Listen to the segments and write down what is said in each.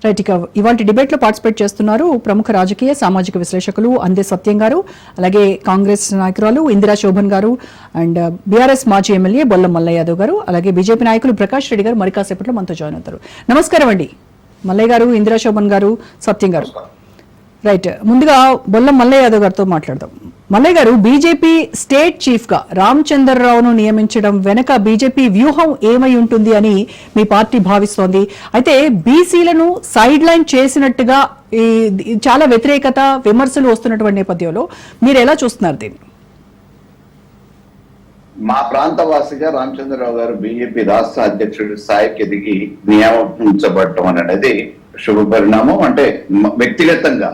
Right, ఇక ఇవాళ debate లో పార్టిసిపేట్ చేస్తున్నారు ప్రముఖ రాజకీయ సామాజిక విశ్లేషకులు అందే సత్యం గారు, అలాగే కాంగ్రెస్ నాయకురాలు ఇందిరా శోభన్ గారు, అండ్ బీఆర్ఎస్ మాజీ ఎమ్మెల్యే బొల్లం మల్లయ్య యాదవ్ గారు, అలాగే బీజేపీ నాయకులు ప్రకాష్ రెడ్డి గారు మరి కాసేపట్లో మనతో జాయిన్ అవుతారు. నమస్కారం అండి మల్లయ్య గారు, ఇందిరా శోభన్ గారు, సత్యం గారు. రైట్, ముందుగా బొల్లం మల్లయ్య యాదవ్ గారితో మాట్లాడదాం. మల్లయ్య గారు, బీజేపీ స్టేట్ చీఫ్ గా రామచంద్రరావును నియమించడం వెనక బీజేపీ వ్యూహం ఏమై ఉంటుంది అని మీ పార్టీ భావిస్తోంది. అయితే బీసీలను సైడ్ లైన్ చేసినట్టుగా చాలా వ్యతిరేకత విమర్శలు వస్తున్నటువంటి నేపథ్యంలో మీరు ఎలా చూస్తున్నారు దీన్ని? మా ప్రాంతవాసిగా రామచంద్రరావు గారు బీజేపీ రాష్ట్ర అధ్యక్షుడి స్థాయికి ఎదిగి నియమించబడటం అనేది శుభ పరిణామం. అంటే వ్యక్తిగతంగా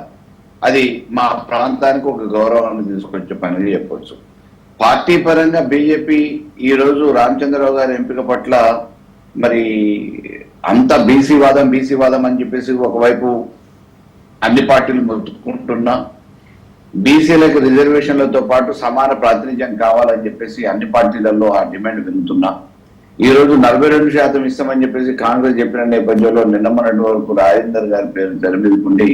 అది మా ప్రాంతానికి ఒక గౌరవాన్ని తీసుకొచ్చే పని చెప్పవచ్చు. పార్టీ పరంగా బీజేపీ ఈ రోజు రామచంద్రరావు గారి ఎంపిక పట్ల మరి అంత బీసీ వాదం అని చెప్పేసి ఒకవైపు అన్ని పార్టీలు మొత్తుకుంటున్నా, బీసీలకు రిజర్వేషన్లతో పాటు సమాన ప్రాతినిధ్యం కావాలని చెప్పేసి అన్ని పార్టీలలో ఆ డిమాండ్ వింటున్నా. ఈ రోజు 42% ఇస్తామని చెప్పేసి కాంగ్రెస్ చెప్పిన నేపథ్యంలో నిన్న మొన్నటి వరకు రాజేందర్ గారి పేరు తెర మీదకుండి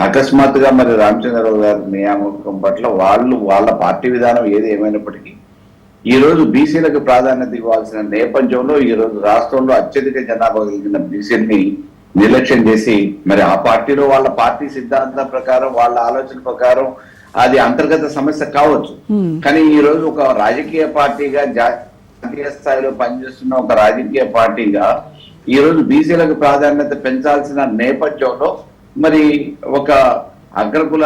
అకస్మాత్తుగా మరి రామచంద్రరావు గారి నియామకం పట్ల వాళ్ళ పార్టీ విధానం ఏది ఏమైనప్పటికీ ఈ రోజు బీసీలకు ప్రాధాన్యత ఇవ్వాల్సిన నేపథ్యంలో ఈ రోజు రాష్ట్రంలో అత్యధిక జనాభా కలిగిన బీసీని నిర్లక్ష్యం చేసి మరి ఆ పార్టీలో వాళ్ళ పార్టీ సిద్ధాంతం ప్రకారం వాళ్ళ ఆలోచన ప్రకారం అది అంతర్గత సమస్య కావచ్చు, కానీ ఈ రోజు ఒక రాజకీయ పార్టీగా జాతీయ స్థాయిలో పనిచేస్తున్న ఒక రాజకీయ పార్టీగా ఈ రోజు బీసీలకు ప్రాధాన్యత పెంచాల్సిన నేపథ్యంలో మరి ఒక అగ్రకుల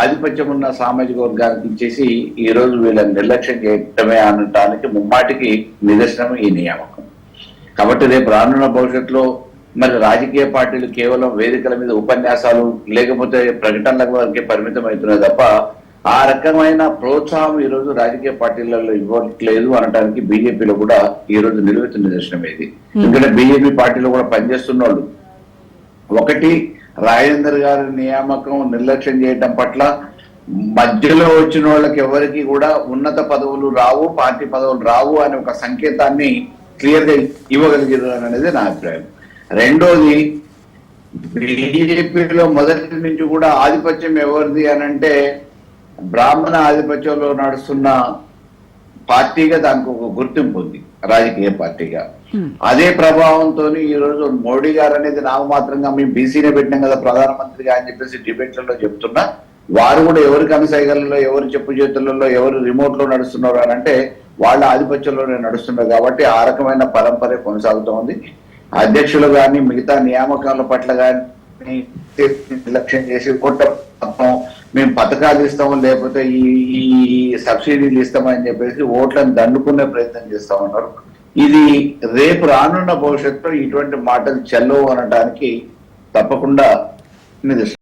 ఆధిపత్యం ఉన్న సామాజిక వర్గానికి ఇచ్చేసి ఈ రోజు వీళ్ళని నిర్లక్ష్యం చేయటమే అనటానికి ముమ్మాటికి నిదర్శనం ఈ నియామకం. కాబట్టి రేపు రానున్న భవిష్యత్తులో మరి రాజకీయ పార్టీలు కేవలం వేదికల మీద ఉపన్యాసాలు లేకపోతే ప్రకటనల వరకే పరిమితం అవుతున్నాయి తప్ప ఆ రకమైన ప్రోత్సాహం ఈ రోజు రాజకీయ పార్టీలలో ఇవ్వట్లేదు అనడానికి బీజేపీలో కూడా ఈ రోజు నిలువెత్తు నిదర్శనం ఇది. ఎందుకంటే బీజేపీ పార్టీలో కూడా పనిచేస్తున్న వాళ్ళు ఒకటి రాజేందర్ గారి నియామకం నిర్లక్ష్యం చేయటం పట్ల మధ్యలో వచ్చిన వాళ్ళకి ఎవరికి కూడా ఉన్నత పదవులు రావు, పార్టీ పదవులు రావు అనే ఒక సంకేతాన్ని క్లియర్ గా ఇవ్వగలిగారు అనేది నా అభిప్రాయం. రెండోది, బీజేపీలో మొదటి నుంచి కూడా ఆధిపత్యం ఎవరిది అనంటే బ్రాహ్మణ ఆధిపత్యంలో నడుస్తున్న పార్టీగా దానికి ఒక గుర్తింపు ఉంది రాజకీయ పార్టీగా. అదే ప్రభావంతో ఈ రోజు మోడీ గారు అనేది నామమాత్రంగా మేము బీసీనే పెట్టినాం కదా ప్రధానమంత్రిగా అని చెప్పేసి డిబేట్లలో చెప్తున్నా, వారు కూడా ఎవరి కనసాగలలో ఎవరి చెప్పు చేతులలో ఎవరు రిమోట్ లో నడుస్తున్నారు అని అంటే వాళ్ళ ఆధిపత్యంలోనే నడుస్తున్నారు. కాబట్టి ఆ రకమైన పరంపర కొనసాగుతూ ఉంది. అధ్యక్షులు కానీ మిగతా నియామకాల పట్ల కానీ నిర్లక్ష్యం చేసి మొత్తం మేము పథకాలు ఇస్తాము లేకపోతే ఈ సబ్సిడీలు ఇస్తామని చెప్పేసి ఓట్లను దండుకునే ప్రయత్నం చేస్తా ఉన్నారు. ఇది రేపు రానున్న భవిష్యత్తులో ఇటువంటి మాటలు చెల్లవు అనడానికి తప్పకుండా నిదర్శనం.